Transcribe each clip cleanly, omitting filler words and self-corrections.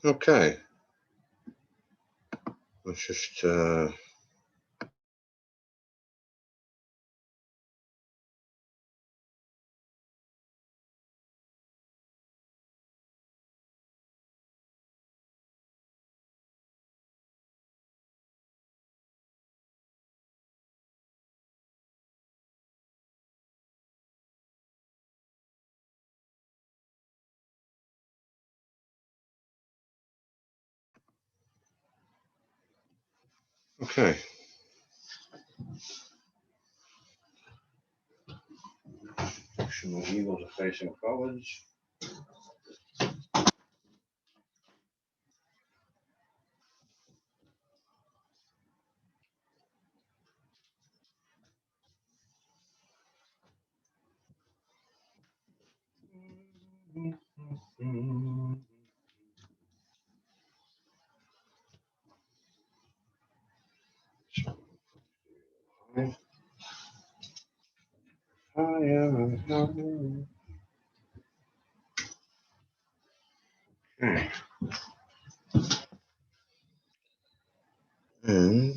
Okay. Let's just okay. Fictional eagles are facing forwards. Okay. And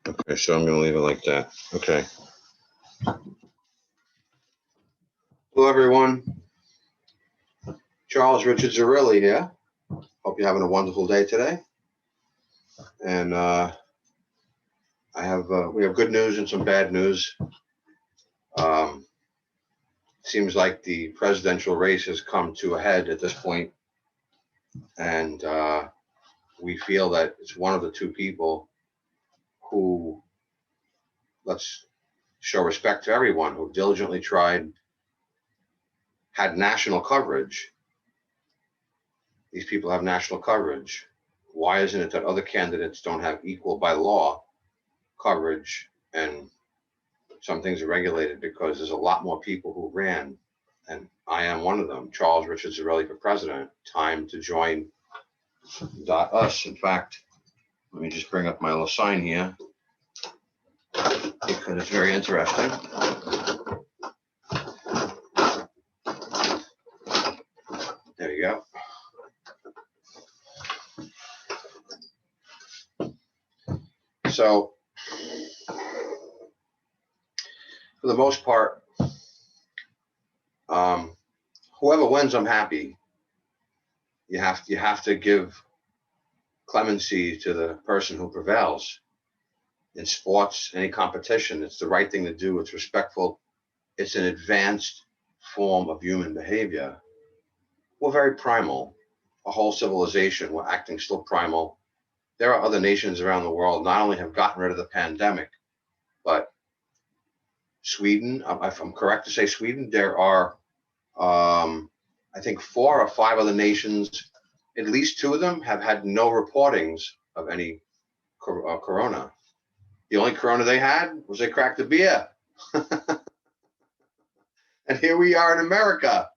okay, so I'm going to leave it like that. Okay. Hello, everyone. Charles Richard Zarrilli here. Hope you're having a wonderful day today. And we have good news and some bad news. Seems like the presidential race has come to a head at this point, and we feel that it's one of the two people who, let's show respect to everyone, who diligently had national coverage. These people have national coverage. Why isn't it that other candidates don't have equal by law coverage, and some things are regulated? Because there's a lot more people who ran, and I am one of them. Charles Richard Zarrilli for president. Time to join .us. In fact, let me just bring up my little sign here because it's very interesting. There you go. So, for the most part, whoever wins, I'm happy. You have to give clemency to the person who prevails. In sports, any competition, it's the right thing to do. It's respectful. It's an advanced form of human behavior. We're very primal. A whole civilization, we're acting still primal. There are other nations around the world not only have gotten rid of the pandemic, but Sweden, if I'm correct to say Sweden, there are, I think 4 or 5 other nations, at least 2 of them have had no reportings of any corona. The only corona they had was they cracked a beer. And here we are in America.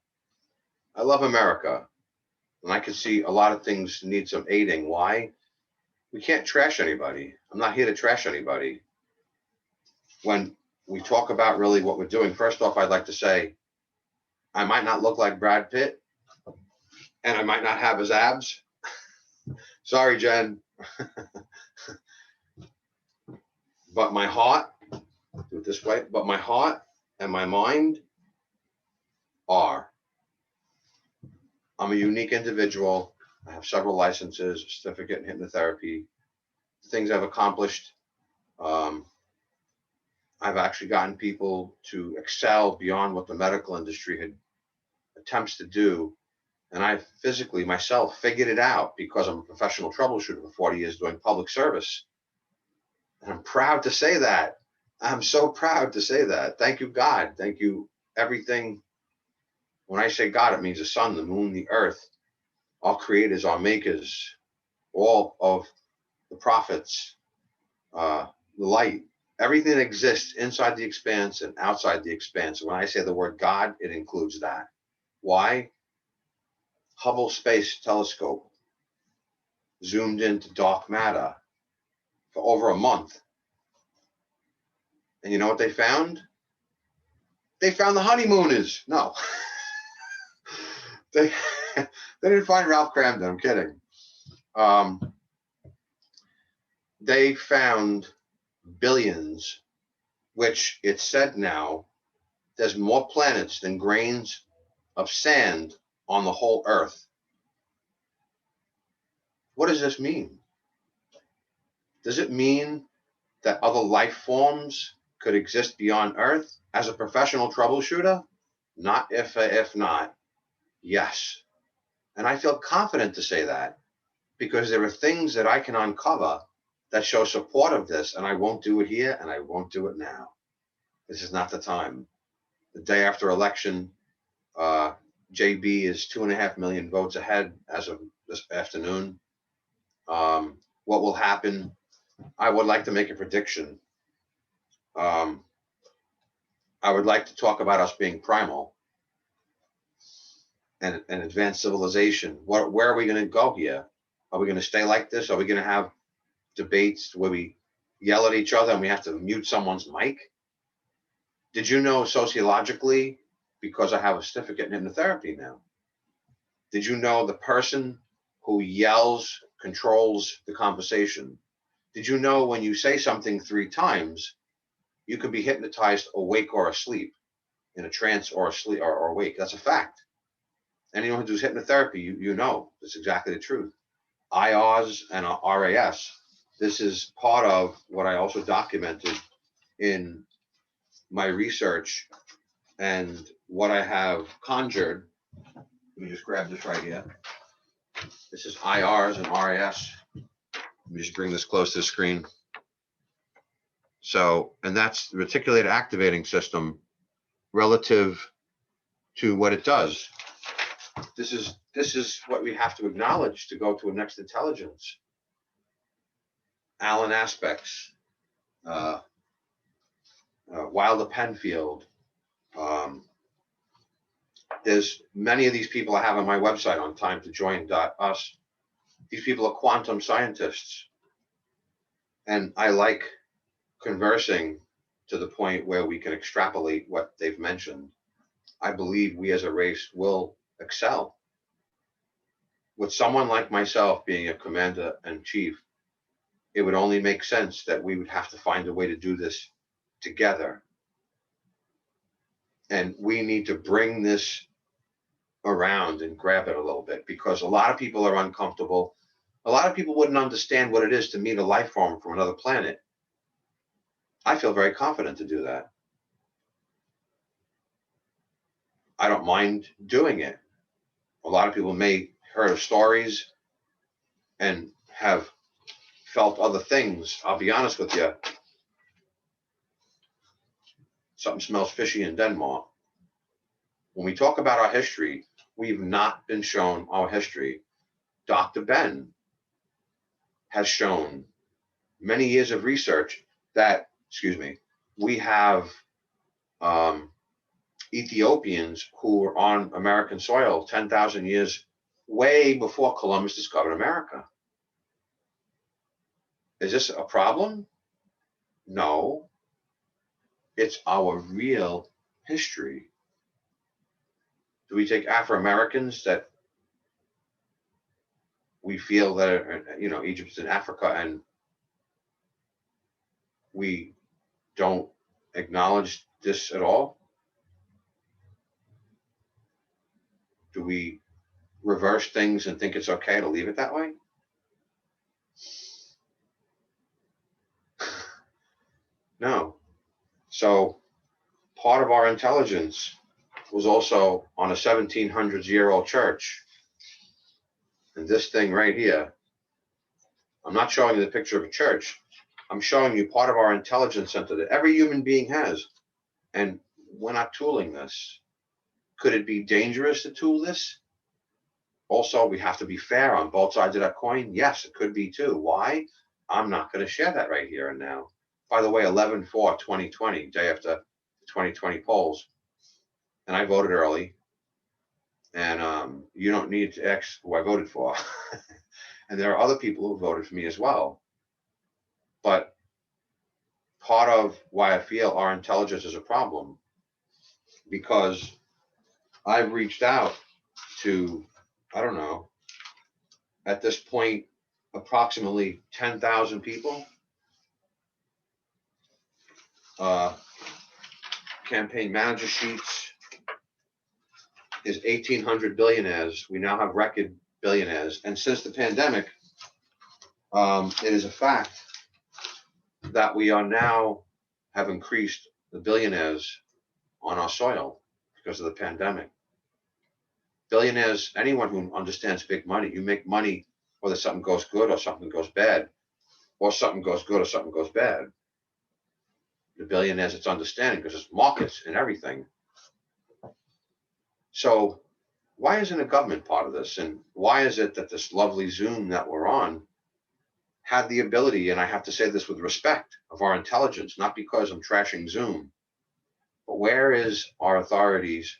I love America. And I can see a lot of things need some aiding. Why? We can't trash anybody. I'm not here to trash anybody. When we talk about really what we're doing, first off, I'd like to say I might not look like Brad Pitt, and I might not have his abs. Sorry, Jen. But my heart, do it this way, but my heart and my mind are. I'm a unique individual. I have several licenses, a certificate in hypnotherapy, things I've accomplished. I've actually gotten people to excel beyond what the medical industry had attempts to do. And I physically myself figured it out because I'm a professional troubleshooter for 40 years doing public service. And I'm proud to say that. I'm so proud to say that. Thank you, God. Thank you, everything. When I say God, it means the sun, the moon, the earth, all creators, all makers, all of the prophets, the light, everything that exists inside the expanse and outside the expanse. When I say the word God, it includes that. Why? Hubble Space Telescope zoomed into dark matter for over a month. And you know what they found? They found the honeymooners. No. they didn't find Ralph Cramden. I'm kidding. They found billions, which it's said now there's more planets than grains of sand on the whole Earth. What does this mean? Does it mean that other life forms could exist beyond Earth? As a professional troubleshooter, not if not, yes. And I feel confident to say that because there are things that I can uncover that show support of this, and I won't do it here and I won't do it now. This is not the time. The day after election, JB is 2.5 million votes ahead as of this afternoon. What will happen? I would like to make a prediction. I would like to talk about us being primal and advanced civilization. Where are we going to go here? Are we going to stay like this? Are we going to have debates where we yell at each other and we have to mute someone's mic? Did you know sociologically, because I have a certificate in hypnotherapy now, did you know the person who yells controls the conversation? Did you know when you say something 3 times, you can be hypnotized awake or asleep, in a trance or asleep or awake? That's a fact. Anyone who does hypnotherapy, you know that's exactly the truth. IRs and RAS. This is part of what I also documented in my research and what I have conjured. Let me just grab this right here. This is IRs and RAS. Let me just bring this close to the screen. So, and that's the reticulated activating system relative to what it does. This is what we have to acknowledge to go to a next intelligence. Alan Aspects, Wilder Penfield. There's many of these people I have on my website on timetojoin.us. These people are quantum scientists. And I like conversing to the point where we can extrapolate what they've mentioned. I believe we as a race will excel. With someone like myself being a commander-in-chief, it would only make sense that we would have to find a way to do this together. And we need to bring this around and grab it a little bit, because a lot of people are uncomfortable. A lot of people wouldn't understand what it is to meet a life form from another planet. I feel very confident to do that. I don't mind doing it. A lot of people may heard of stories and have felt other things. I'll be honest with you. Something smells fishy in Denmark. When we talk about our history, we've not been shown our history. Dr. Ben has shown many years of research that, we have Ethiopians who were on American soil 10,000 years, way before Columbus discovered America. Is this a problem? No. It's our real history. Do we take Afro-Americans that we feel that are, Egypt's in Africa, and we don't acknowledge this at all? Do we reverse things and think it's okay to leave it that way? No. So part of our intelligence was also on a 1700-year-old church. And this thing right here, I'm not showing you the picture of a church. I'm showing you part of our intelligence center that every human being has. And we're not tooling this. Could it be dangerous to tool this? Also, we have to be fair on both sides of that coin. Yes, it could be too. Why? I'm not going to share that right here and now. By the way, 11/4/2020, day after the 2020 polls. And I voted early. And you don't need to ask who I voted for. And there are other people who voted for me as well. But part of why I feel our intelligence is a problem, because I've reached out to, I don't know, at this point, approximately 10,000 people. Campaign manager sheets is 1,800 billionaires. We now have record billionaires. And since the pandemic, it is a fact that we are now have increased the billionaires on our soil because of the pandemic. Billionaires, anyone who understands big money, you make money whether something goes good or something goes bad, or something goes good or something goes bad. The billionaires, it's understanding because it's markets and everything. So why isn't a government part of this? And why is it that this lovely Zoom that we're on had the ability, and I have to say this with respect of our intelligence, not because I'm trashing Zoom, but where is our authorities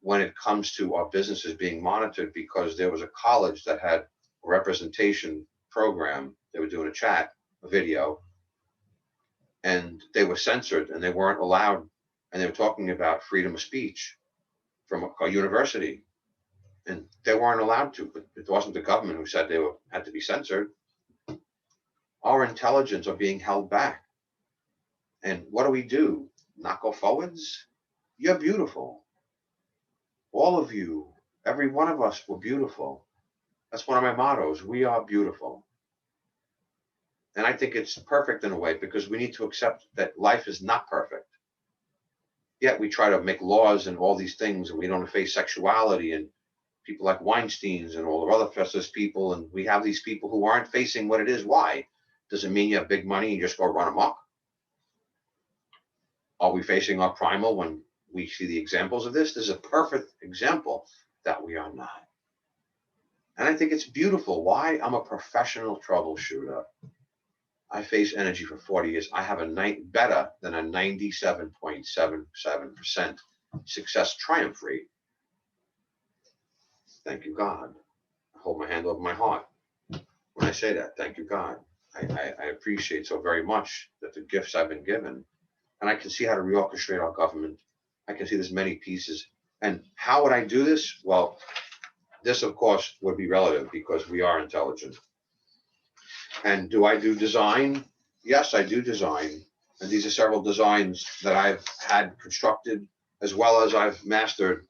when it comes to our businesses being monitored? Because there was a college that had a representation program. They were doing a video, and they were censored and they weren't allowed. And they were talking about freedom of speech from a university, and they weren't allowed to. But it wasn't the government who said they had to be censored. Our intelligence are being held back. And what do? Not go forwards? You're beautiful. All of you, every one of us, were beautiful. That's one of my mottos. We are beautiful. And I think it's perfect in a way, because we need to accept that life is not perfect. Yet we try to make laws and all these things, and we don't face sexuality and people like Weinstein's and all the other festus people. And we have these people who aren't facing what it is. Why? Does it mean you have big money and you just go run amok? Are we facing our primal when we see the examples of this? This is a perfect example that we are not. And I think it's beautiful. Why? I'm a professional troubleshooter. I face energy for 40 years. I have better than a 97.77% success triumph rate. Thank you, God. I hold my hand over my heart when I say that. Thank you, God. I appreciate so very much that the gifts I've been given. And I can see how to reorchestrate our government. I can see there's many pieces. And how would I do this? Well, this, of course, would be relative because we are intelligent. And do I do design? Yes, I do design. And these are several designs that I've had constructed, as well as I've mastered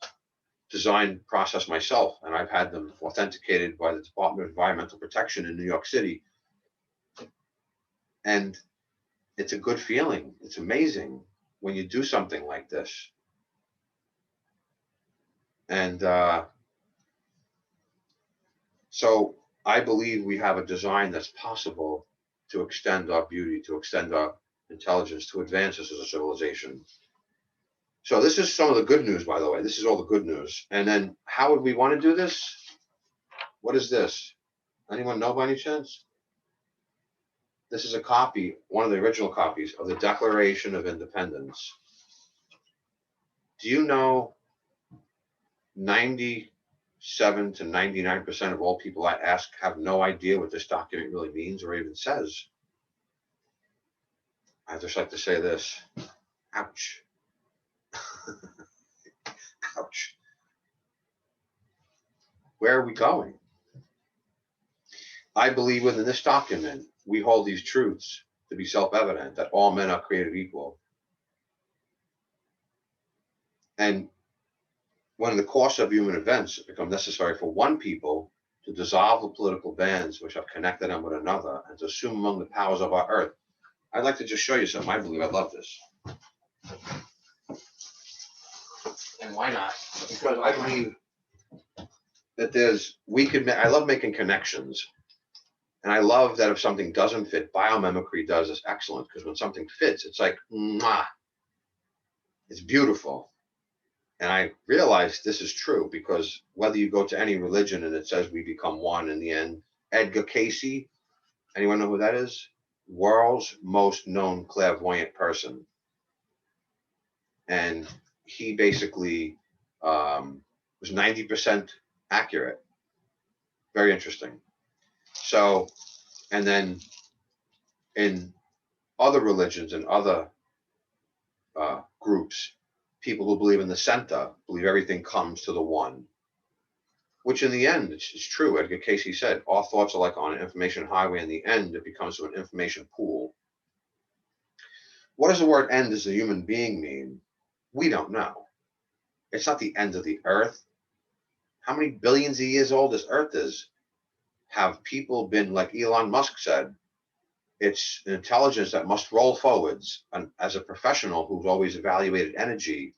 design process myself. And I've had them authenticated by the Department of Environmental Protection in New York City. And it's a good feeling. It's amazing when you do something like this. And so I believe we have a design that's possible to extend our beauty, to extend our intelligence, to advance us as a civilization. So this is some of the good news, by the way. This is all the good news. And then how would we want to do this? What is this? Anyone know by any chance? This is a copy, one of the original copies of the Declaration of Independence. Do you know 97 to 99% of all people I ask have no idea what this document really means or even says? I just like to say this. Ouch. Ouch. Where are we going? I believe within this document, we hold these truths to be self-evident, that all men are created equal. And when in the course of human events it becomes necessary for one people to dissolve the political bands which have connected them with another and to assume among the powers of our earth. I'd like to just show you something. I believe I love this. And why not? Because I believe that I love making connections. And I love that if something doesn't fit, biomimicry does is excellent, because when something fits, it's like, mwah. It's beautiful. And I realize this is true because whether you go to any religion and it says we become one in the end, Edgar Cayce, anyone know who that is? World's most known clairvoyant person. And he basically was 90% accurate. Very interesting. So, and then in other religions and other groups, people who believe in the center believe everything comes to the one, which in the end, it's true. Edgar Cayce said, all thoughts are like on an information highway. In the end, it becomes an information pool. What does the word end as a human being mean? We don't know. It's not the end of the earth. How many billions of years old this earth is? Have people been, like Elon Musk said, it's an intelligence that must roll forwards. And as a professional who's always evaluated energy,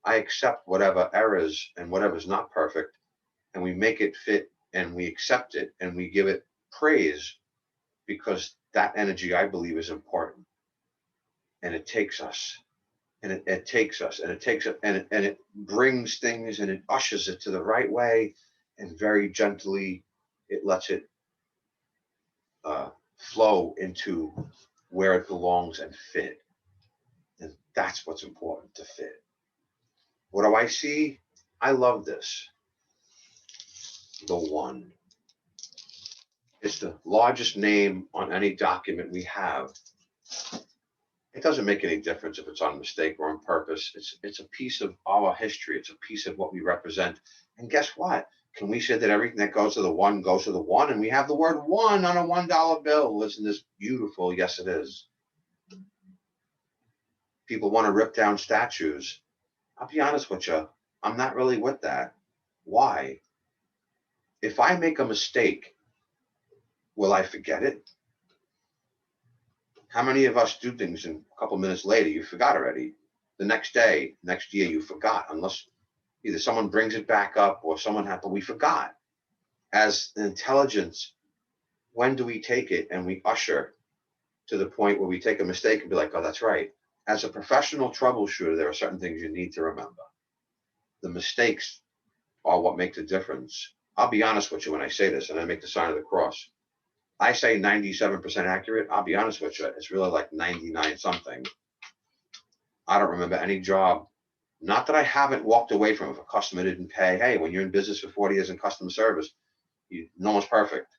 I accept whatever errors and whatever's not perfect, and we make it fit, and we accept it, and we give it praise, because that energy, I believe, is important. And it takes us, and it takes us, and it takes it, and it brings things, and it ushers it to the right way, and very gently, it lets it flow into where it belongs and fit. And that's what's important, to fit. What do I see? I love this. The one. It's the largest name on any document we have. It doesn't make any difference if it's on mistake or on purpose. It's a piece of our history. It's a piece of what we represent. And guess what? Can we say that everything that goes to the one goes to the one? And we have the word one on a $1 bill. Isn't this beautiful? Yes, it is. People want to rip down statues. I'll be honest with you. I'm not really with that. Why? If I make a mistake, will I forget it? How many of us do things and a couple minutes later, you forgot already? The next day, next year, you forgot, unless either someone brings it back up or someone had, but we forgot. As an intelligence, when do we take it and we usher to the point where we take a mistake and be like, oh, that's right. As a professional troubleshooter, there are certain things you need to remember. The mistakes are what make the difference. I'll be honest with you when I say this, and I make the sign of the cross. I say 97% accurate. I'll be honest with you. It's really like 99 something. I don't remember any job. Not that I haven't walked away from it. If a customer didn't pay, hey, when you're in business for 40 years in customer service, no one's perfect.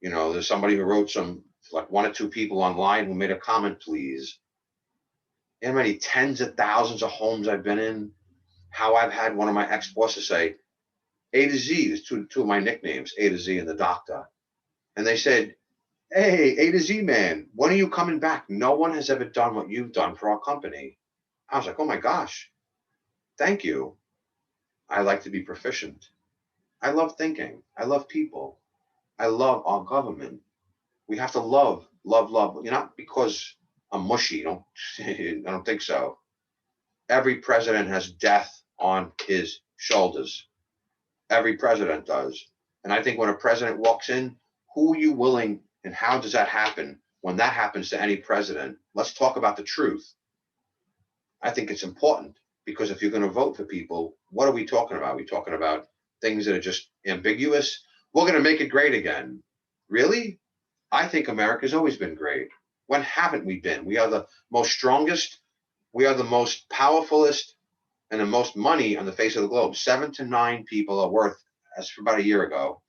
You know, there's somebody who wrote some, like one or two people online who made a comment, please. You know how many tens of thousands of homes I've been in? How I've had one of my ex-bosses say, A to Z, there's two of my nicknames, A to Z and the doctor. And they said, hey, A to Z man, when are you coming back? No one has ever done what you've done for our company. I was like, oh my gosh, thank you. I like to be proficient. I love thinking. I love people. I love our government. We have to love. You're not because I'm mushy. I don't think so. Every president has death on his shoulders. Every president does. And I think when a president walks in, who are you willing, and how does that happen? When that happens to any president, let's talk about the truth. I think it's important, because if you're going to vote for people, what are we talking about? Are we talking about things that are just ambiguous? We're going to make it great again. Really? I think America's always been great. When haven't we been? We are the most strongest. We are the most powerfulest and the most money on the face of the globe. 7 to 9 people are worth, as for about a year ago,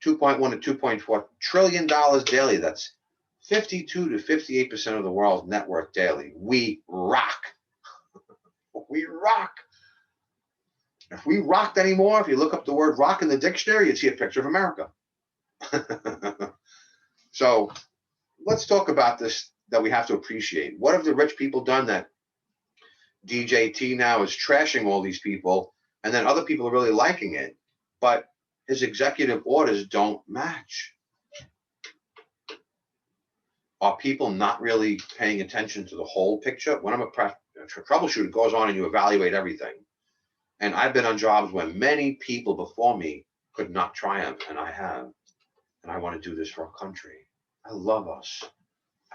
$2.1 to $2.4 trillion daily. That's 52 to 58% of the world's net worth daily. We rock. We rock. If we rocked anymore, if you look up the word rock in the dictionary, you'd see a picture of America. So let's talk about this, that we have to appreciate. What have the rich people done that DJT now is trashing all these people, and then other people are really liking it, but his executive orders don't match? Are people not really paying attention to the whole picture? When I'm a troubleshooter, it goes on and you evaluate everything. And I've been on jobs where many people before me could not triumph, and I have. And I want to do this for our country. I love us.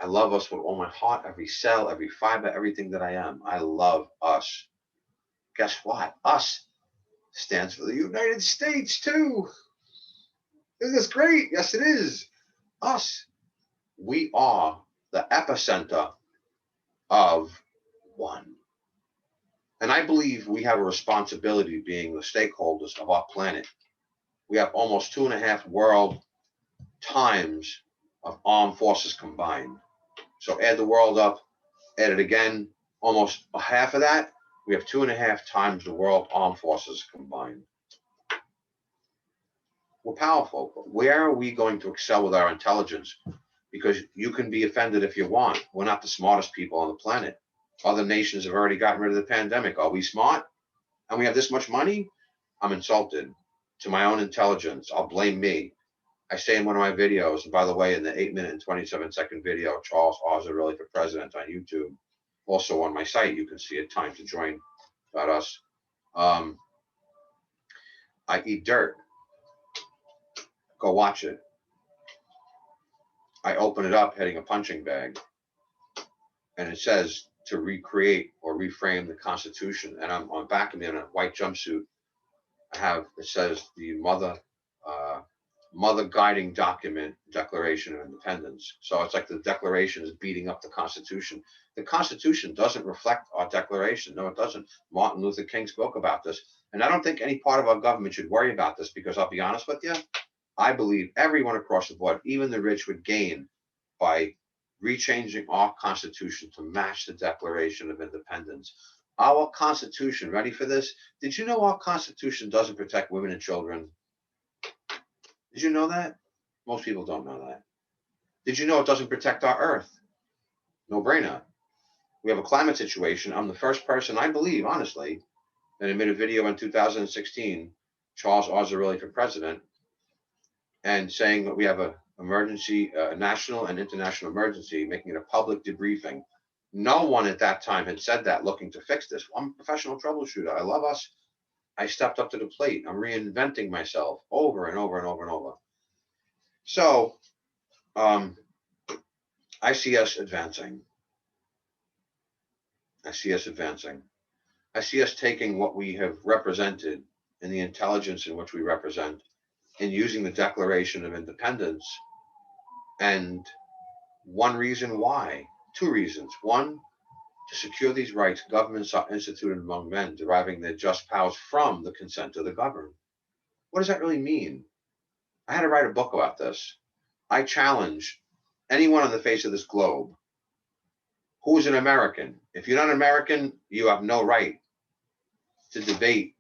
I love us with all my heart, every cell, every fiber, everything that I am. I love us. Guess what? Us stands for the United States too. Isn't this great? Yes, it is. Us. We are the epicenter of one. And I believe we have a responsibility being the stakeholders of our planet. We have almost 2.5 world times of armed forces combined. So add the world up, add it again, almost a half of that. We have 2.5 times the world armed forces combined. We're powerful. But where are we going to excel with our intelligence? Because you can be offended if you want. We're not the smartest people on the planet. Other nations have already gotten rid of the pandemic. Are we smart? And we have this much money? I'm insulted. To my own intelligence, I'll blame me. I say in one of my videos, and by the way, in the 8-minute and 27-second video, Charles Oz really for president on YouTube, also on my site, you can see it, time to join.us. I eat dirt. Go watch it. I open it up heading a punching bag, and it says to recreate or reframe the Constitution. And I'm on back of me in a white jumpsuit. It says the mother guiding document, Declaration of Independence. So it's like the Declaration is beating up the Constitution. The Constitution doesn't reflect our Declaration. No, it doesn't. Martin Luther King spoke about this. And I don't think any part of our government should worry about this, because I'll be honest with you, I believe everyone across the board, even the rich, would gain by rechanging our Constitution to match the Declaration of Independence. Our Constitution, ready for this? Did you know our Constitution doesn't protect women and children? Did you know that? Most people don't know that. Did you know it doesn't protect our Earth? No brainer. We have a climate situation. I'm the first person, I believe, honestly, that made a video in 2016, Charles Ozzarelli for president, and saying that we have a emergency, a national and international emergency, making it a public debriefing. No one at that time had said that looking to fix this. I'm a professional troubleshooter. I love us. I stepped up to the plate. I'm reinventing myself over and over and over and over. So I see us advancing. I see us advancing. I see us taking what we have represented and the intelligence in which we represent and using the Declaration of Independence. And one reason why, two reasons. One, to secure these rights, governments are instituted among men, deriving their just powers from the consent of the governed. What does that really mean? I had to write a book about this. I challenge anyone on the face of this globe who is an American. If you're not an American, you have no right to debate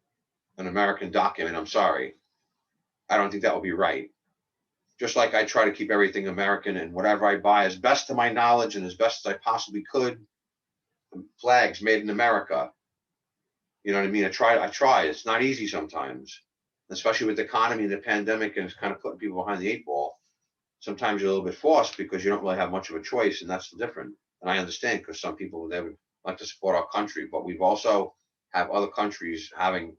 an American document. I'm sorry. I don't think that would be right. Just like I try to keep everything American, and whatever I buy, as best to my knowledge and as best as I possibly could, flags made in America. You know what I mean? I try. It's not easy sometimes, especially with the economy and the pandemic, and it's kind of putting people behind the 8 ball. Sometimes you're a little bit forced because you don't really have much of a choice, and that's the difference. And I understand, because some people, they would like to support our country, but we've also have other countries having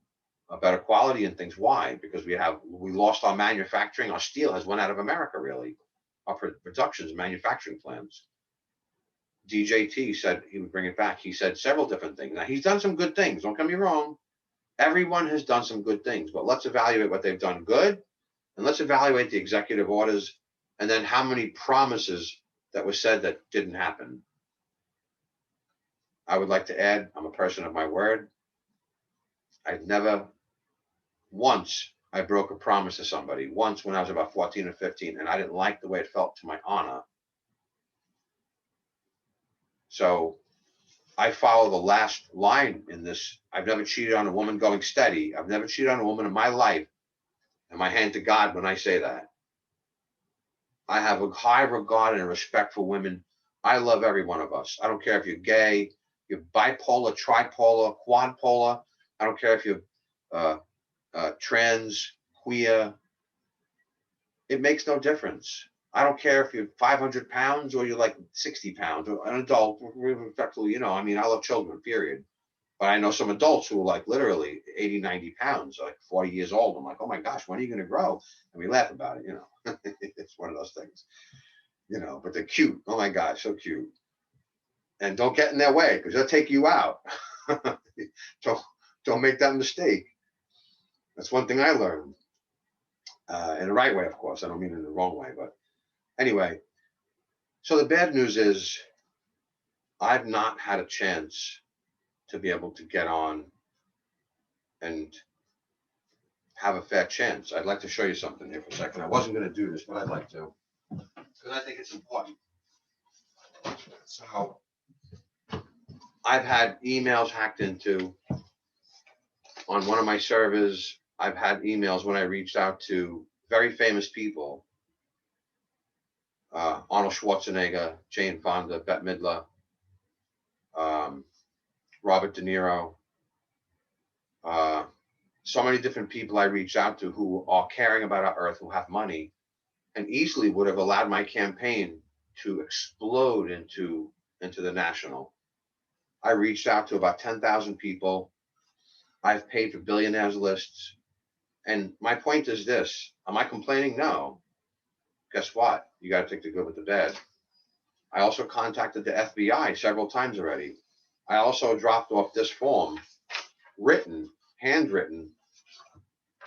a better quality and things. Why? Because we lost our manufacturing. Our steel has went out of America, really. Our productions, manufacturing plants. DJT said he would bring it back. He said several different things. Now, he's done some good things. Don't get me wrong. Everyone has done some good things, but let's evaluate what they've done good, and let's evaluate the executive orders, and then how many promises that were said that didn't happen. I would like to add, I'm a person of my word. I've never once I broke a promise to somebody. Once when I was about 14 or 15, and I didn't like the way it felt to my honor. So I follow the last line in this. I've never cheated on a woman, going steady. I've never cheated on a woman in my life. And my hand to God when I say that. I have a high regard and respect for women. I love every one of us. I don't care if you're gay, you're bipolar, tripolar, quadpolar. I don't care if you're trans, queer. It makes no difference. I don't care if you're 500 pounds or you're like 60 pounds or an adult. Respectfully, I mean, I love children, period. But I know some adults who are like literally 80, 90 pounds, like 40 years old. I'm like, oh my gosh, when are you going to grow? And we laugh about it, It's one of those things, but they're cute. Oh my gosh, so cute. And don't get in their way, because they'll take you out. Don't make that mistake. That's one thing I learned. In the right way, of course. I don't mean in the wrong way, but anyway. So the bad news is I've not had a chance to be able to get on and have a fair chance. I'd like to show you something here for a second. I wasn't going to do this, but I'd like to, because I think it's important. So I've had emails hacked into on one of my servers. I've had emails when I reached out to very famous people, Arnold Schwarzenegger, Jane Fonda, Bette Midler, Robert De Niro, so many different people I reached out to who are caring about our earth, who have money, and easily would have allowed my campaign to explode into the national. I reached out to about 10,000 people. I've paid for billionaires lists. And my point is this. Am I complaining? No. Guess what? You got to take the good with the bad. I also contacted the FBI several times already. I also dropped off this form, written, handwritten,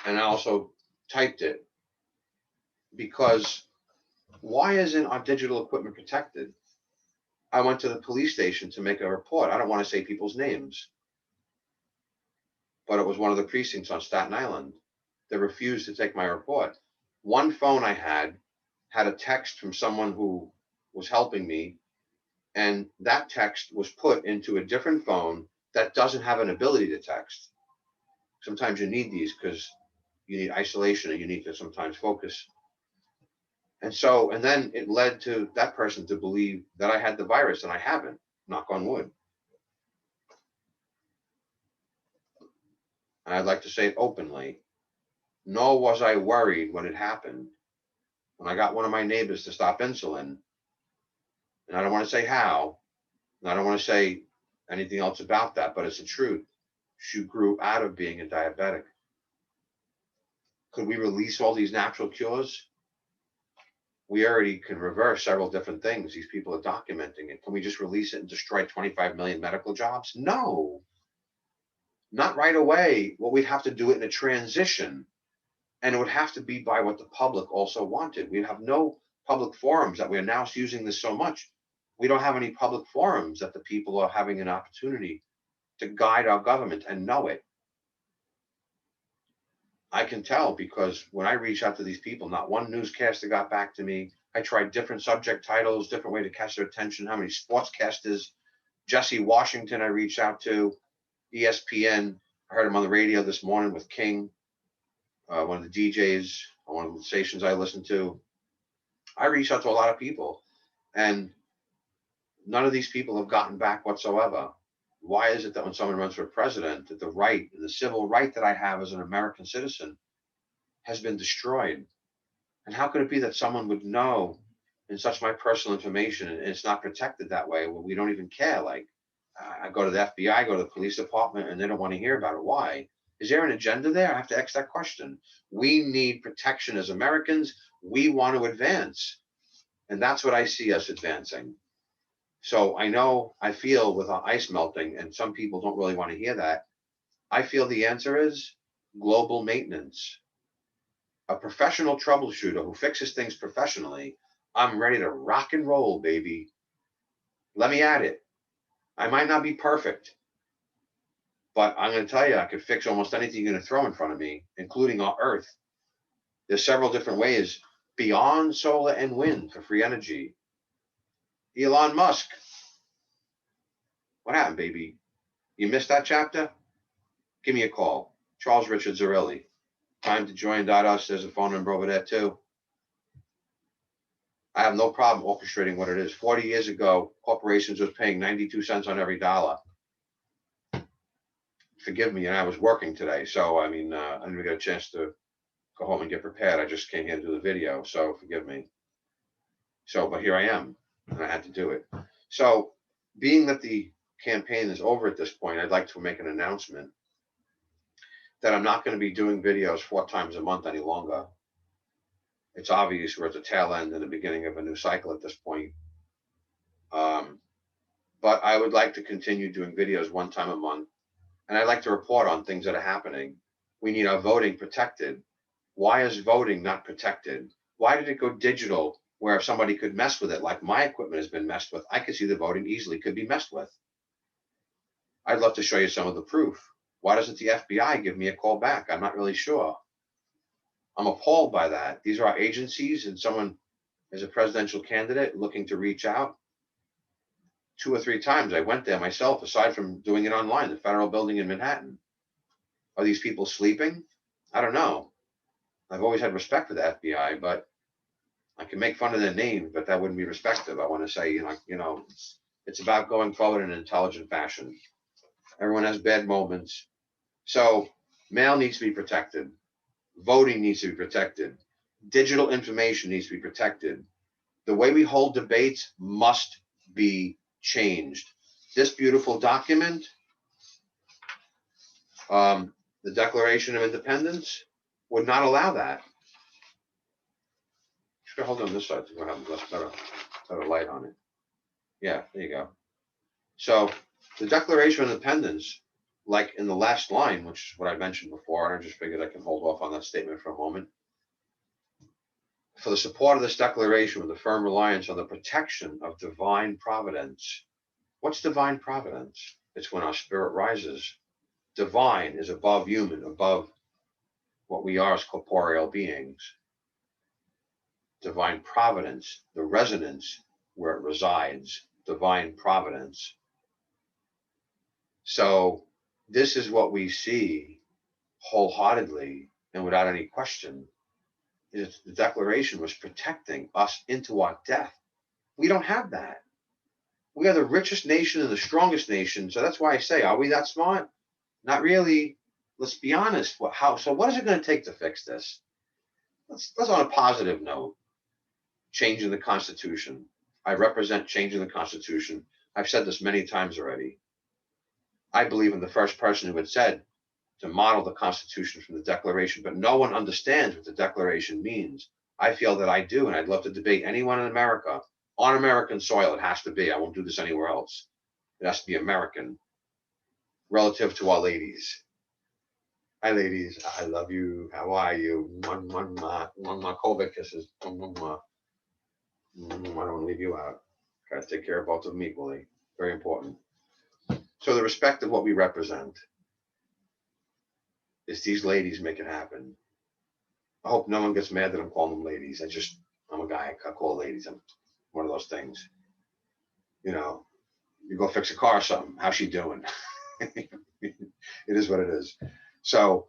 and I also typed it. Because why isn't our digital equipment protected? I went to the police station to make a report. I don't want to say people's names, but it was one of the precincts on Staten Island. They refused to take my report. One phone I had a text from someone who was helping me, and that text was put into a different phone that doesn't have an ability to text. Sometimes you need these because you need isolation and you need to sometimes focus. And then it led to that person to believe that I had the virus, and I haven't, knock on wood. And I'd like to say it openly. Nor was I worried when it happened. When I got one of my neighbors to stop insulin, and I don't want to say how, and I don't want to say anything else about that, but it's the truth. She grew out of being a diabetic. Could we release all these natural cures? We already can reverse several different things. These people are documenting it. Can we just release it and destroy 25 million medical jobs? No, not right away. Well, we'd have to do it in a transition, and it would have to be by what the public also wanted. We'd have no public forums that we're now using this so much. We don't have any public forums that the people are having an opportunity to guide our government and know it. I can tell because when I reach out to these people, not one newscaster got back to me. I tried different subject titles, different way to catch their attention. How many sportscasters? Jesse Washington I reached out to, ESPN. I heard him on the radio this morning with King, one of the DJs on one of the stations I listen to. I reached out to a lot of people, and none of these people have gotten back whatsoever. Why is it that when someone runs for president, that the right, the civil right that I have as an American citizen has been destroyed? And how could it be that someone would know in such my personal information and it's not protected that way? Well, we don't even care. Like, I go to the FBI, I go to the police department, and they don't want to hear about it. Why? Is there an agenda there? I have to ask that question. We need protection as Americans. We want to advance. And that's what I see us advancing. So I feel with our ice melting, and some people don't really want to hear that, I feel the answer is global maintenance. A professional troubleshooter who fixes things professionally. I'm ready to rock and roll, baby. Let me at it. I might not be perfect, but I'm going to tell you, I could fix almost anything you're going to throw in front of me, including our Earth. There's several different ways beyond solar and wind for free energy. Elon Musk. What happened, baby? You missed that chapter? Give me a call. Charles Richard Zarelli. Time to join.us. There's a phone number over there too. I have no problem orchestrating what it is. 40 years ago, corporations was paying 92 cents on every dollar. Forgive me, and I was working today, so I didn't even get a chance to go home and get prepared. I just came here to do the video, so forgive me. So, but here I am, and I had to do it. So, being that the campaign is over at this point, I'd like to make an announcement that I'm not going to be doing videos 4 times a month any longer. It's obvious we're at the tail end and the beginning of a new cycle at this point. But I would like to continue doing videos 1 time a month. And I'd like to report on things that are happening. We need our voting protected. Why is voting not protected? Why did it go digital where if somebody could mess with it, like my equipment has been messed with, I could see the voting easily could be messed with. I'd love to show you some of the proof. Why doesn't the FBI give me a call back? I'm not really sure. I'm appalled by that. These are our agencies, and someone is a presidential candidate looking to reach out. 2 or 3 times I went there myself, aside from doing it online, the federal building in Manhattan. Are these people sleeping? I don't know. I've always had respect for the FBI, but I can make fun of their name, but that wouldn't be respectful. I want to say, it's about going forward in an intelligent fashion. Everyone has bad moments. So mail needs to be protected. Voting needs to be protected. Digital information needs to be protected. The way we hold debates must be changed. This beautiful document, the Declaration of Independence, would not allow that. Should hold on this side to have less better light on it. Yeah, there you go. So the Declaration of Independence, like in the last line, which is what I mentioned before, and I just figured I can hold off on that statement for a moment. For the support of this declaration with a firm reliance on the protection of divine providence. What's divine providence? It's when our spirit rises. Divine is above human, above what we are as corporeal beings. Divine providence, the resonance where it resides, divine providence. So this is what we see wholeheartedly and without any question. Is the Declaration was protecting us into our death. We don't have that. We are the richest nation and the strongest nation. So that's why I say, are we that smart? Not really. Let's be honest. So what is it going to take to fix this? Let's on a positive note. Changing the Constitution. I represent changing the Constitution. I've said this many times already. I believe in the first person who had said to model the Constitution from the Declaration, but no one understands what the Declaration means. I feel that I do, and I'd love to debate anyone in America. On American soil, it has to be. I won't do this anywhere else. It has to be American. Relative to our ladies. Hi, ladies. I love you. How are you? My COVID kisses. I don't want to leave you out. Got to take care of both of them equally. Very important. So the respect of what we represent is these ladies make it happen. I hope no one gets mad that I'm calling them ladies. I'm a guy. I call ladies. I'm one of those things. You go fix a car or something. How's she doing? It is what it is. So,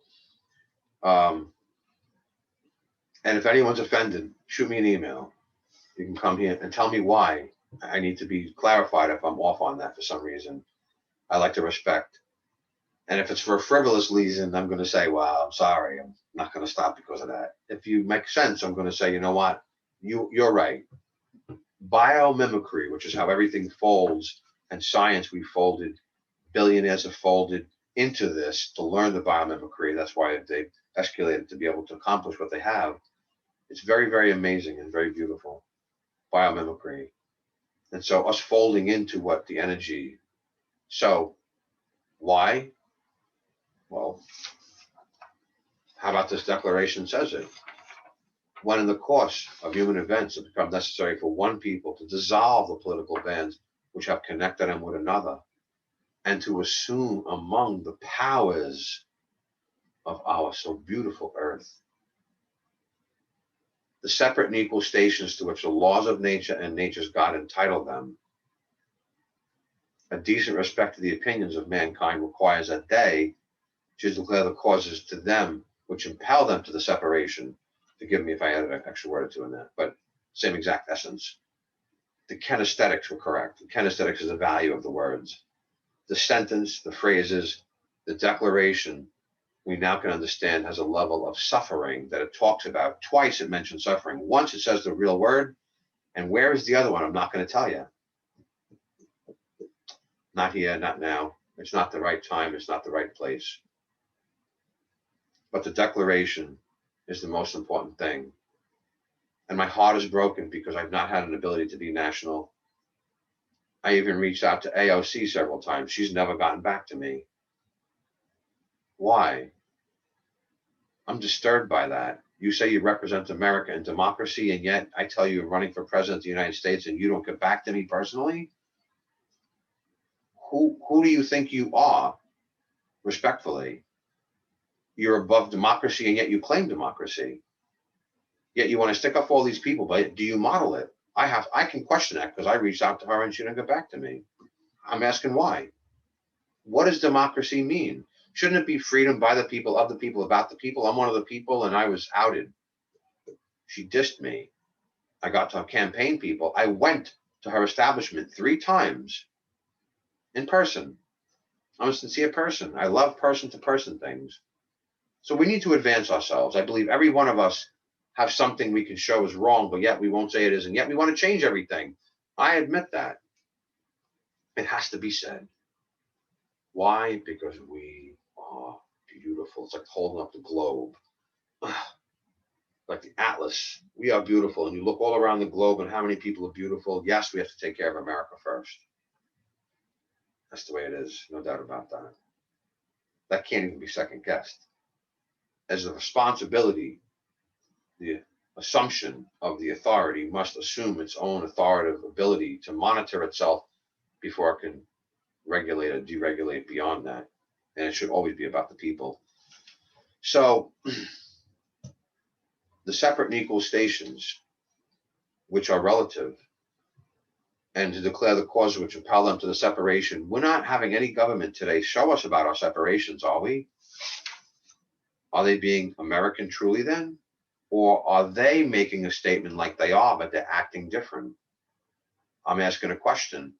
and if anyone's offended, shoot me an email. You can come here and tell me why. I need to be clarified if I'm off on that for some reason. I like to respect. And if it's for a frivolous reason, I'm going to say, well, I'm sorry. I'm not going to stop because of that. If you make sense, I'm going to say, you know what? You're right. Biomimicry, which is how everything folds, and science, we folded. Billionaires have folded into this to learn the biomimicry. That's why they've escalated to be able to accomplish what they have. It's very, very amazing and very beautiful. Biomimicry. And so us folding into what the energy. So why? Well, how about this declaration says it? When in the course of human events it becomes necessary for one people to dissolve the political bands which have connected them with another, and to assume among the powers of our so beautiful earth the separate and equal stations to which the laws of nature and nature's God entitle them. A decent respect to the opinions of mankind requires that they should declare the causes to them which impel them to the separation. Forgive me if I added an extra word or two in that, but same exact essence. The kinesthetics were correct. The kinesthetics is the value of the words. The sentence, the phrases, the declaration, we now can understand has a level of suffering that it talks about. Twice it mentions suffering. Once it says the real word, and where is the other one? I'm not going to tell you. Not here, not now. It's not the right time. It's not the right place. But the declaration is the most important thing. And my heart is broken because I've not had an ability to be national. I even reached out to AOC several times. She's never gotten back to me. Why? I'm disturbed by that. You say you represent America and democracy, and yet I tell you you're running for president of the United States and you don't get back to me personally? who do you think you are, respectfully? You're above democracy, and yet you claim democracy. Yet you want to stick up for all these people, but do you model it? I can question that because I reached out to her and she didn't get back to me. I'm asking why. What does democracy mean? Shouldn't it be freedom by the people, of the people, about the people? I'm one of the people, and I was outed. She dissed me. I got to campaign people. I went to her establishment 3 times in person. I'm a sincere person. I love person-to-person things. So we need to advance ourselves. I believe every one of us have something we can show is wrong, but yet we won't say it is, and yet we want to change everything. I admit that. It has to be said. Why? Because we are beautiful. It's like holding up the globe. Like the atlas. We are beautiful. And you look all around the globe and how many people are beautiful. Yes, we have to take care of America first. That's the way it is. No doubt about that. That can't even be second guessed. As a responsibility, the assumption of the authority must assume its own authoritative ability to monitor itself before it can regulate or deregulate beyond that. And it should always be about the people. So the separate and equal stations, which are relative, and to declare the causes which impel them to the separation. We're not having any government today show us about our separations, are we? Are they being American truly then? Or are they making a statement like they are, but they're acting different? I'm asking a question.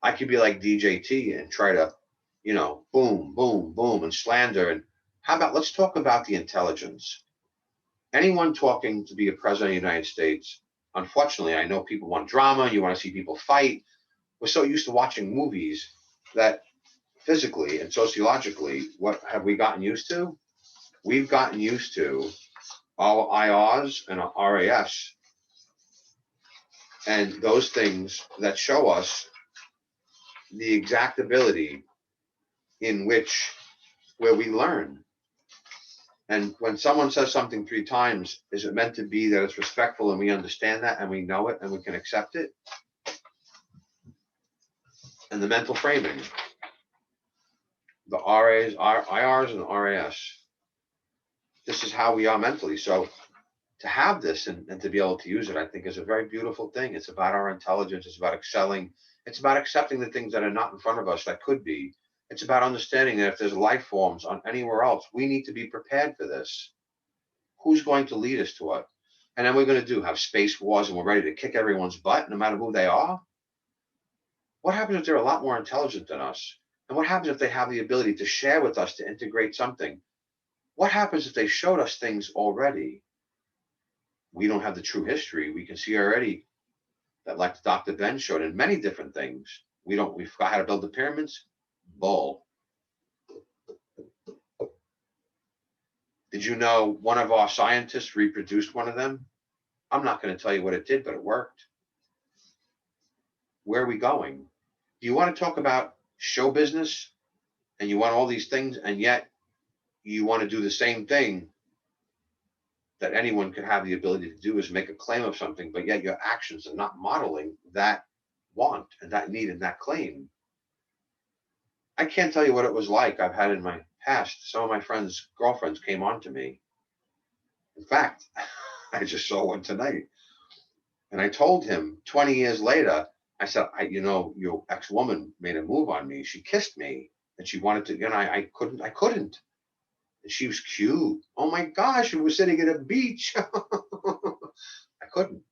I could be like DJT and try to, boom, boom, boom, and slander. And how about, let's talk about the intelligence. Anyone talking to be a president of the United States, unfortunately, I know people want drama. You want to see people fight. We're so used to watching movies that physically and sociologically, what have we gotten used to? We've gotten used to our IRs and our RAS and those things that show us the exact ability in which, where we learn. And when someone says something 3 times, is it meant to be that it's respectful and we understand that and we know it and we can accept it? And the mental framing, the RAs, IRs and the RAS. This is how we are mentally. So to have this and to be able to use it, I think is a very beautiful thing. It's about our intelligence. It's about excelling. It's about accepting the things that are not in front of us that could be. It's about understanding that if there's life forms on anywhere else, we need to be prepared for this. Who's going to lead us to it? And then we're going to have space wars and we're ready to kick everyone's butt, no matter who they are. What happens if they're a lot more intelligent than us? And what happens if they have the ability to share with us, to integrate something? What happens if they showed us things already? We don't have the true history. We can see already that, like Dr. Ben showed, in many different things, we forgot how to build the pyramids. Bull. Did you know one of our scientists reproduced one of them? I'm not going to tell you what it did, but it worked. Where are we going? Do you want to talk about show business and you want all these things, and yet you want to do the same thing that anyone could have the ability to do, is make a claim of something, but yet your actions are not modeling that want and that need and that claim? I can't tell you what it was like. I've had in my past, some of my friends' girlfriends came on to me. In fact, I just saw one tonight. And I told him 20 years later, I said, your ex-woman made a move on me. She kissed me and she wanted to, I couldn't. And she was cute. Oh my gosh, we were sitting at a beach. I couldn't.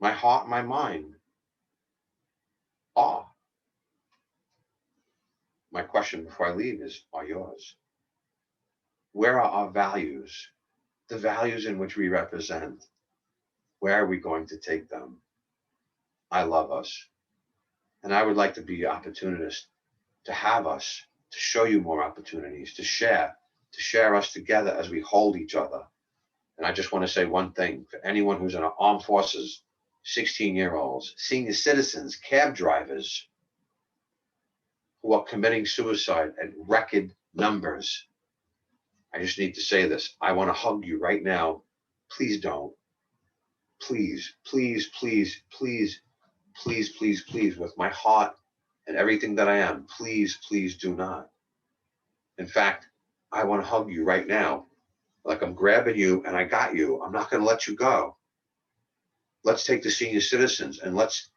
My heart, my mind. Awe. My question before I leave is, are yours? Where are our values? The values in which we represent. Where are we going to take them? I love us. And I would like to be opportunist, to have us, to show you more opportunities, to share us together as we hold each other. And I just want to say one thing for anyone who's in our armed forces, 16-year-olds, senior citizens, cab drivers who are committing suicide at record numbers. I just need to say this. I want to hug you right now. Please don't. Please, please, please, please Please, please, please, with my heart and everything that I am, please, please do not. In fact, I want to hug you right now. Like I'm grabbing you and I got you. I'm not going to let you go. Let's take the senior citizens and let's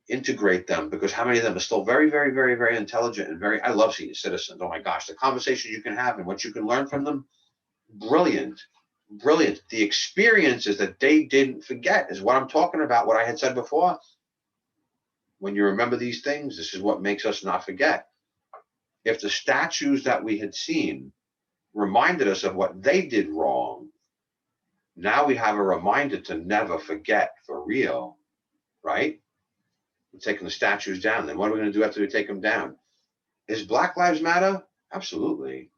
integrate them, because how many of them are still very, very, very, very intelligent and very, I love senior citizens. Oh my gosh, the conversations you can have and what you can learn from them, brilliant, brilliant. The experiences that they didn't forget is what I'm talking about, what I had said before. When you remember these things, this is what makes us not forget. If the statues that we had seen reminded us of what they did wrong, now we have a reminder to never forget for real, right? We're taking the statues down. Then what are we going to do after we take them down? Is Black Lives Matter? Absolutely.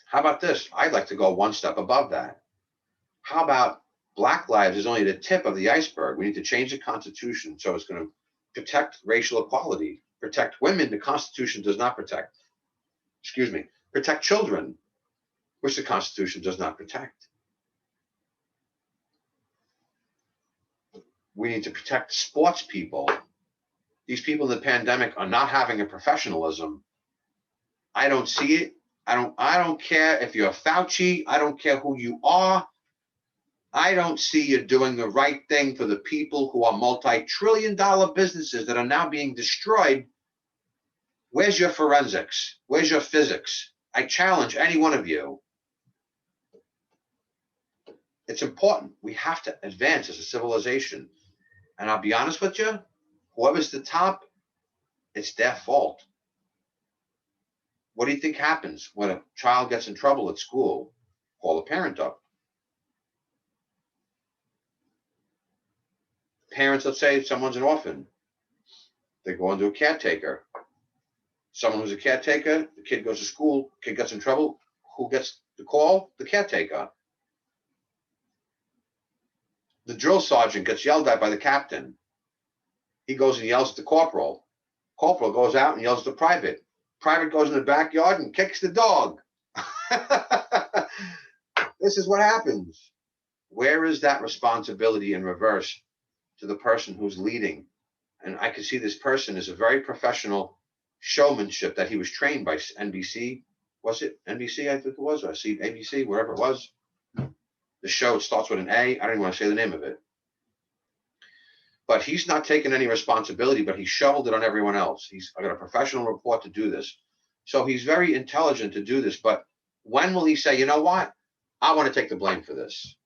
How about this? I'd like to go one step above that. How about Black lives is only the tip of the iceberg? We need to change the Constitution so it's going to protect racial equality, protect women. The Constitution does not protect. Excuse me. Protect children, which the Constitution does not protect. We need to protect sports people. These people in the pandemic are not having a professionalism. I don't see it. I don't care if you're Fauci. I don't care who you are. I don't see you doing the right thing for the people who are multi-trillion-dollar businesses that are now being destroyed. Where's your forensics? Where's your physics? I challenge any one of you. It's important. We have to advance as a civilization. And I'll be honest with you, whoever's the top, it's their fault. What do you think happens when a child gets in trouble at school? Call a parent up. Parents, let's say someone's an orphan. They go into a caretaker. Someone who's a caretaker, the kid goes to school, kid gets in trouble. Who gets the call? The caretaker. The drill sergeant gets yelled at by the captain. He goes and yells at the corporal. Corporal goes out and yells at the private. Private goes in the backyard and kicks the dog. This is what happens. Where is that responsibility in reverse to the person who's leading? And I can see this person is a very professional showmanship that he was trained by NBC. Was it NBC? I think it was. Or ABC, wherever it was. The show, it starts with an A. I don't even want to say the name of it. But he's not taking any responsibility, but he shoveled it on everyone else. I got a professional report to do this. So he's very intelligent to do this. But when will he say, you know what? I want to take the blame for this.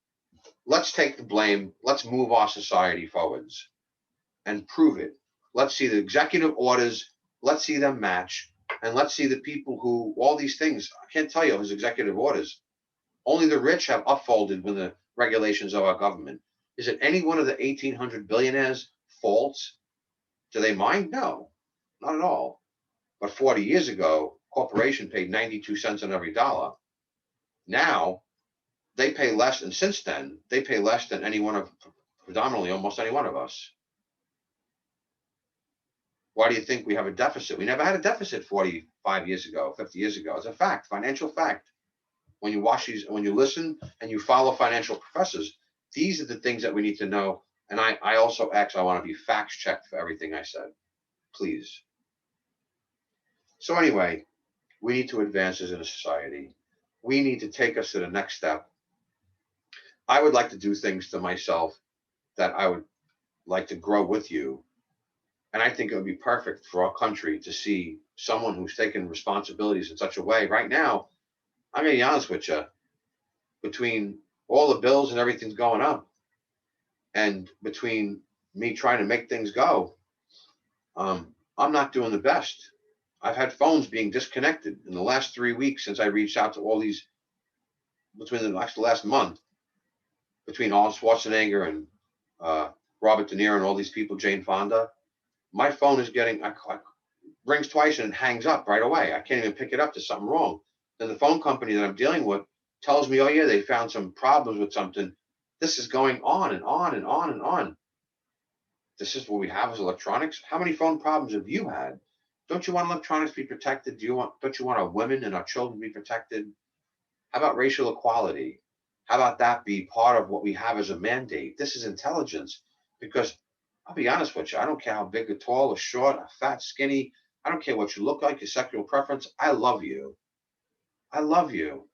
Let's take the blame. Let's move our society forwards and prove it. Let's see the executive orders. Let's see them match. And let's see the people who, all these things, I can't tell you his executive orders. Only the rich have upfolded with the regulations of our government. Is it any one of the 1,800 billionaires' faults? Do they mind? No, not at all. But 40 years ago, corporation paid 92 cents on every dollar. Now, they pay less, and since then, they pay less than any one of, predominantly almost any one of us. Why do you think we have a deficit? We never had a deficit 45 years ago, 50 years ago. It's a fact, financial fact. When you watch these, when you listen and you follow financial professors, these are the things that we need to know. And I also I want to be fact checked for everything I said, please. So anyway, we need to advance as a society. We need to take us to the next step. I would like to do things to myself that I would like to grow with you. And I think it would be perfect for our country to see someone who's taken responsibilities in such a way. Right now, I'm going to be honest with you, between all the bills and everything's going up, and between me trying to make things go, I'm not doing the best. I've had phones being disconnected in the last 3 weeks since I reached out to all these, between the last month, between Arnold Schwarzenegger and Robert De Niro and all these people, Jane Fonda. My phone is rings twice and it hangs up right away. I can't even pick it up. There's something wrong. Then the phone company that I'm dealing with tells me, oh yeah, they found some problems with something. This is going on and on and on and on. This is what we have as electronics. How many phone problems have you had? Don't you want electronics to be protected? Don't you want our women and our children to be protected? How about racial equality? How about that be part of what we have as a mandate? This is intelligence, because I'll be honest with you. I don't care how big or tall or short or fat, skinny. I don't care what you look like, your sexual preference. I love you. I love you.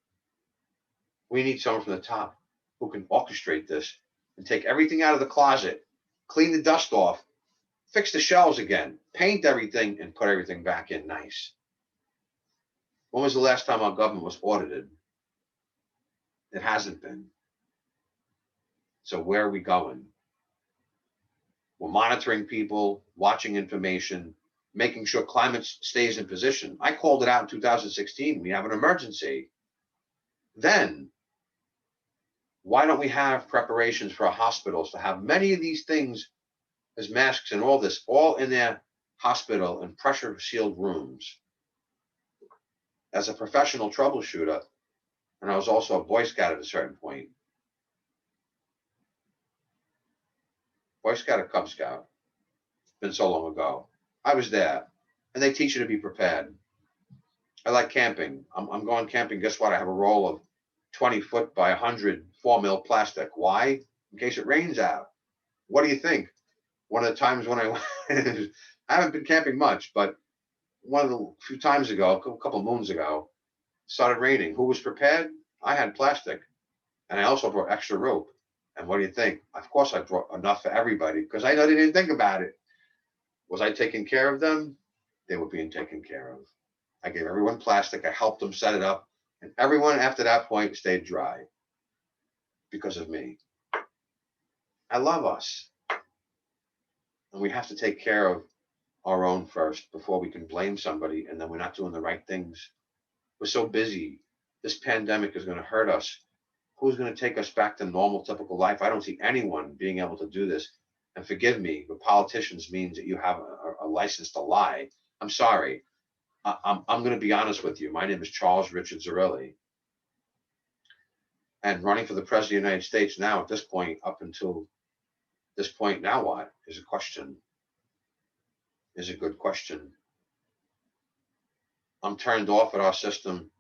We need someone from the top who can orchestrate this and take everything out of the closet, clean the dust off, fix the shelves again, paint everything, and put everything back in nice. When was the last time our government was audited? It hasn't been. So where are we going? We're monitoring people, watching information, making sure climate stays in position. I called it out in 2016. We have an emergency. Then, why don't we have preparations for our hospitals to have many of these things as masks and all this, all in their hospital and pressure sealed rooms? As a professional troubleshooter, and I was also a Boy Scout at a certain point. Boy Scout or Cub Scout? It's been so long ago. I was there, and they teach you to be prepared. I like camping. I'm going camping. Guess what? I have a roll of 20 foot by 100 4 mil plastic. Why? In case it rains out. What do you think? One of the times when I haven't been camping much, but one of the few times ago, a couple of moons ago, started raining. Who was prepared? I had plastic, and I also brought extra rope. And what do you think? Of course, I brought enough for everybody because I know they didn't think about it. Was I taking care of them? They were being taken care of. I gave everyone plastic. I helped them set it up, and everyone after that point stayed dry because of me. I love us, and we have to take care of our own first before we can blame somebody, and then we're not doing the right things. We're so busy. This pandemic is going to hurt us. Who's going to take us back to normal, typical life? I don't see anyone being able to do this. And forgive me, but politicians means that you have a license to lie. I'm sorry. I'm going to be honest with you. My name is Charles Richard Zarelli. And running for the President of the United States now, at this point, up until this point, now what? Is a question. Is a good question. I'm turned off at our system.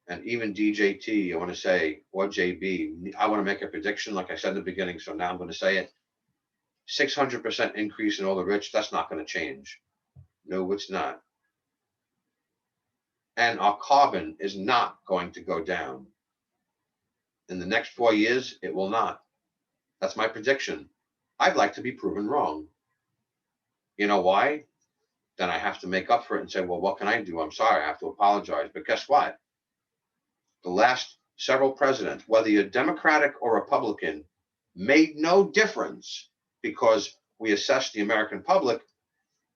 And even DJT, I want to say, or JB, I want to make a prediction, like I said in the beginning, so now I'm going to say it. 600% increase in all the rich, that's not going to change. No, it's not. And our carbon is not going to go down. In the next 4 years, it will not. That's my prediction. I'd like to be proven wrong. You know why? Then I have to make up for it and say, well, what can I do? I'm sorry, I have to apologize. But guess what? The last several presidents, whether you're Democratic or Republican, made no difference because we assessed the American public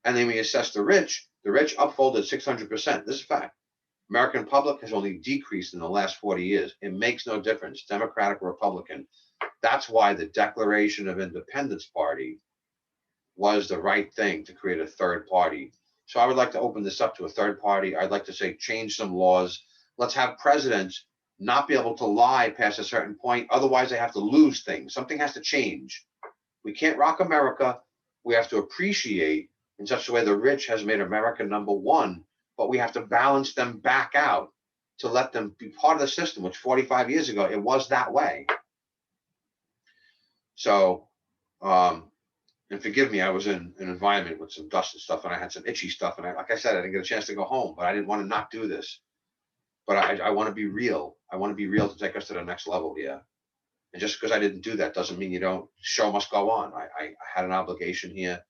and then we assessed the rich. The rich upfolded 600%. This is a fact. American public has only decreased in the last 40 years. It makes no difference, Democratic or Republican. That's why the Declaration of Independence Party was the right thing to create a third party. So I would like to open this up to a third party. I'd like to say change some laws. Let's have presidents not be able to lie past a certain point. Otherwise, they have to lose things. Something has to change. We can't rock America. We have to appreciate in such a way the rich has made America number one, but we have to balance them back out to let them be part of the system, which 45 years ago, it was that way. So, and forgive me, I was in an environment with some dust and stuff, and I had some itchy stuff. And like I said, I didn't get a chance to go home, but I didn't want to not do this. But I want to be real. I want to be real to take us to the next level here. And just because I didn't do that doesn't mean you don't. Show must go on. I had an obligation here.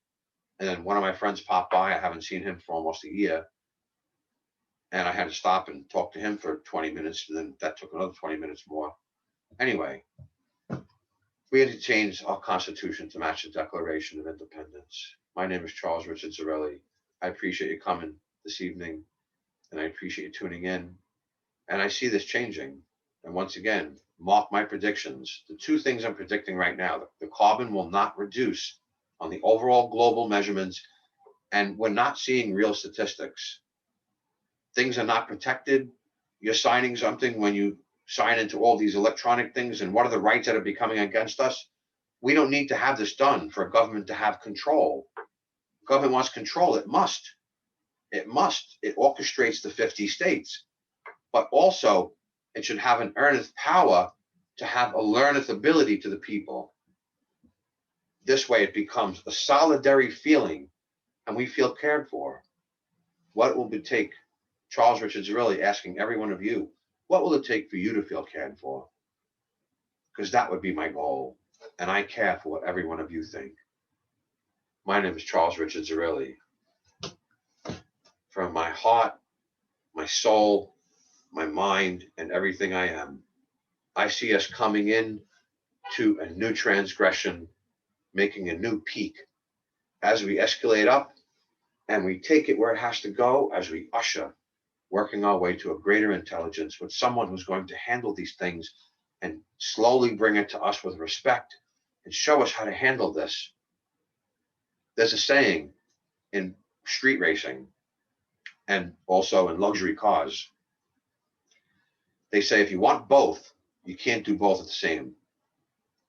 And then one of my friends popped by. I haven't seen him for almost a year. And I had to stop and talk to him for 20 minutes. And then that took another 20 minutes more. Anyway, we had to change our Constitution to match the Declaration of Independence. My name is Charles Richard Zarelli. I appreciate you coming this evening. And I appreciate you tuning in. And I see this changing. And once again, mark my predictions. The two things I'm predicting right now, the carbon will not reduce on the overall global measurements, and we're not seeing real statistics. Things are not protected. You're signing something when you sign into all these electronic things, and what are the rights that are becoming against us? We don't need to have this done for a government to have control. Government wants control. It must. It must. It orchestrates the 50 states. But also, it should have an earneth power to have a learneth ability to the people. This way it becomes a solidary feeling and we feel cared for. What will it take? Charles Richard Zarrilli asking every one of you, what will it take for you to feel cared for? Because that would be my goal. And I care for what every one of you think. My name is Charles Richard Zarrilli. From my heart, my soul, my mind, and everything I am, I see us coming in to a new transgression, making a new peak as we escalate up and we take it where it has to go as we usher, working our way to a greater intelligence with someone who's going to handle these things and slowly bring it to us with respect and show us how to handle this. There's a saying in street racing and also in luxury cars. They say if you want both, you can't do both at the same.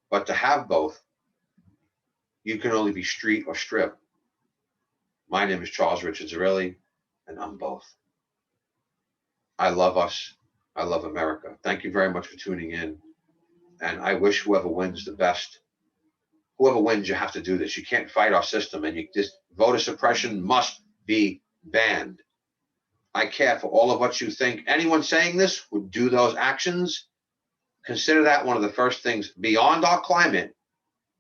But to have both, you can only be street or strip. My name is Charles Richard Zarrilli, and I'm both. I love us. I love America. Thank you very much for tuning in. And I wish whoever wins the best. Whoever wins, you have to do this. You can't fight our system, and this voter suppression must be banned. I care for all of what you think. Anyone saying this would do those actions. Consider that one of the first things beyond our climate.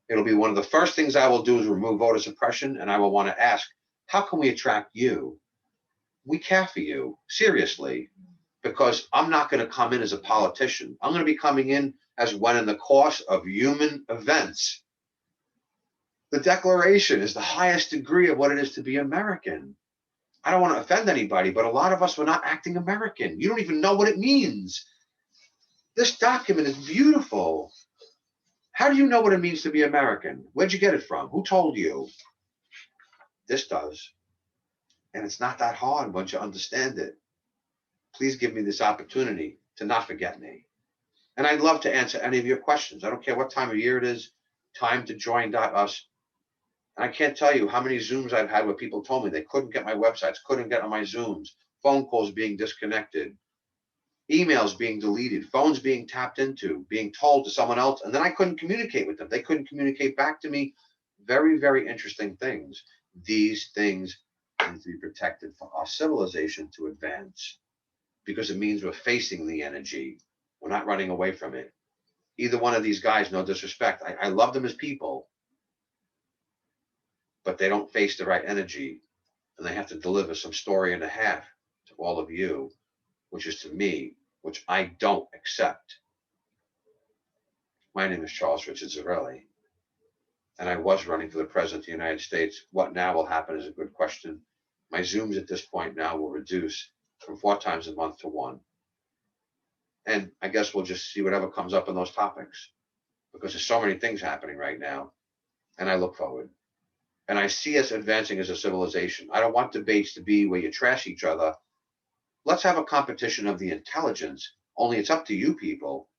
It'll be one of the first things I will do is remove voter suppression, and I will want to ask, how can we attract you? We care for you, seriously, because I'm not going to come in as a politician. I'm going to be coming in as one in the course of human events. The Declaration is the highest degree of what it is to be American. I don't want to offend anybody, but a lot of us were not acting American. You don't even know what it means. This document is beautiful. How do you know what it means to be American? Where'd you get it from? Who told you? This does. And it's not that hard once you understand it. Please give me this opportunity to not forget me. And I'd love to answer any of your questions. I don't care what time of year it is, time to join.us. And I can't tell you how many Zooms I've had where people told me they couldn't get my websites, couldn't get on my Zooms, phone calls being disconnected, emails being deleted, phones being tapped into, being told to someone else, and then I couldn't communicate with them. They couldn't communicate back to me. Very, very interesting things. These things need to be protected for our civilization to advance because it means we're facing the energy. We're not running away from it. Either one of these guys, no disrespect. I love them as people, but they don't face the right energy, and they have to deliver some story and a half to all of you, which is to me, which I don't accept. My name is Charles Richard Zarrilli, and I was running for the President of the United States. What now will happen is a good question. My Zooms at this point now will reduce from 4 times a month to 1. And I guess we'll just see whatever comes up in those topics, because there's so many things happening right now, and I look forward. And I see us advancing as a civilization. I don't want debates to be where you trash each other. Let's have a competition of the intelligence, only it's up to you people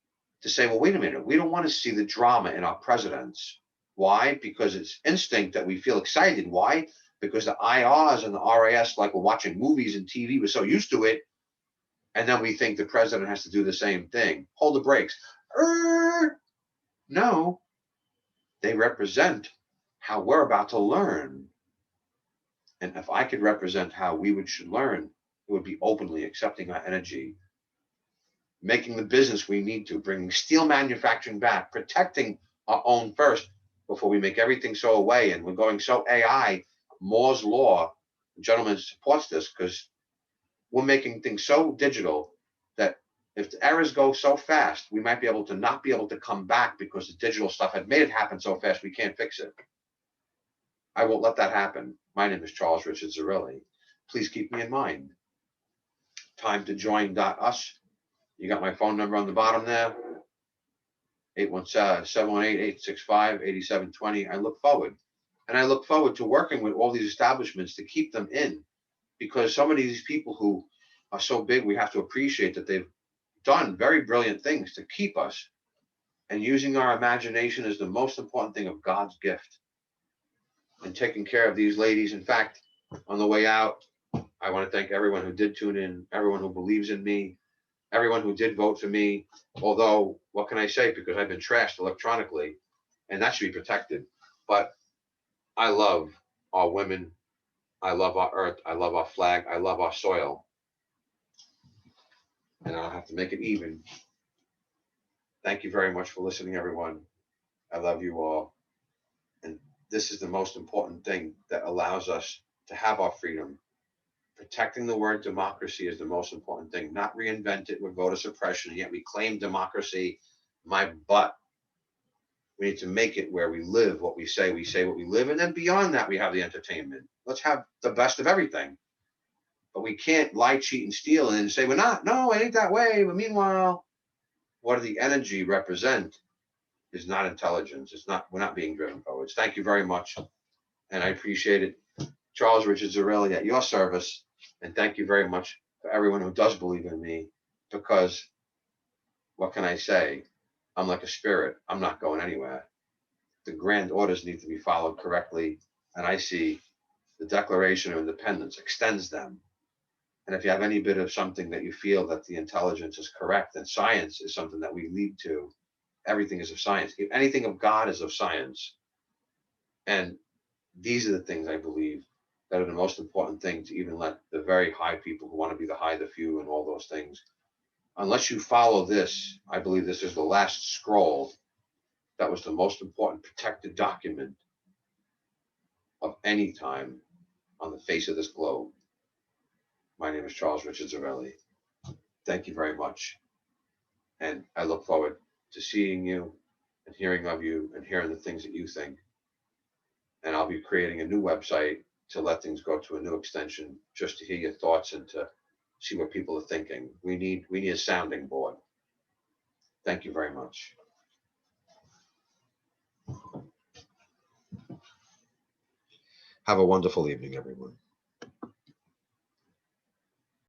to say, well, wait a minute, we don't want to see the drama in our presidents. Why? Because it's instinct that we feel excited. Why? Because the IRs and the RAS, like we're watching movies and TV, we're so used to it. And then we think the president has to do the same thing. Hold the brakes. No, they represent how we're about to learn. And if I could represent how we should learn, it would be openly accepting our energy, making the business we need to, bringing steel manufacturing back, protecting our own first before we make everything so away. And we're going so AI, Moore's Law, the gentleman supports this because we're making things so digital that if the errors go so fast, we might be able to not be able to come back because the digital stuff had made it happen so fast we can't fix it. I won't let that happen. My name is Charles Richard Zarrilli. Please keep me in mind. Time to join.us. You got my phone number on the bottom there, 718-865-8720. I look forward. And I look forward to working with all these establishments to keep them in, because so many of these people who are so big, we have to appreciate that they've done very brilliant things to keep us. And using our imagination is the most important thing of God's gift. And taking care of these ladies. In fact, on the way out, I want to thank everyone who did tune in, everyone who believes in me, everyone who did vote for me. Although, what can I say? Because I've been trashed electronically, and that should be protected. But I love our women. I love our earth. I love our flag. I love our soil. And I'll have to make it even. Thank you very much for listening, everyone. I love you all. And this is the most important thing that allows us to have our freedom. Protecting the word democracy is the most important thing, not reinvent it with voter suppression. Yet we claim democracy. My butt. We need to make it where we live what we say what we live. And then beyond that, we have the entertainment. Let's have the best of everything. But we can't lie, cheat, and steal and say, we're not. No, it ain't that way. But meanwhile, what the energy represent is not intelligence. It's not, we're not being driven forwards. Thank you very much. And I appreciate it. Charles Richard Zarelli at your service. And thank you very much for everyone who does believe in me, because what can I say? I'm like a spirit. I'm not going anywhere. The grand orders need to be followed correctly. And I see the Declaration of Independence extends them. And if you have any bit of something that you feel that the intelligence is correct, and science is something that we lead to, everything is of science. If anything of God is of science. And these are the things I believe that are the most important thing, to even let the very high people who want to be the high, the few, and all those things. Unless you follow this, I believe this is the last scroll that was the most important protected document of any time on the face of this globe. My name is Charles Richard Zarelli. Thank you very much. And I look forward to seeing you and hearing of you and hearing the things that you think. And I'll be creating a new website to let things go to a new extension, just to hear your thoughts and to see what people are thinking. We need a sounding board. Thank you very much. Have a wonderful evening, everyone.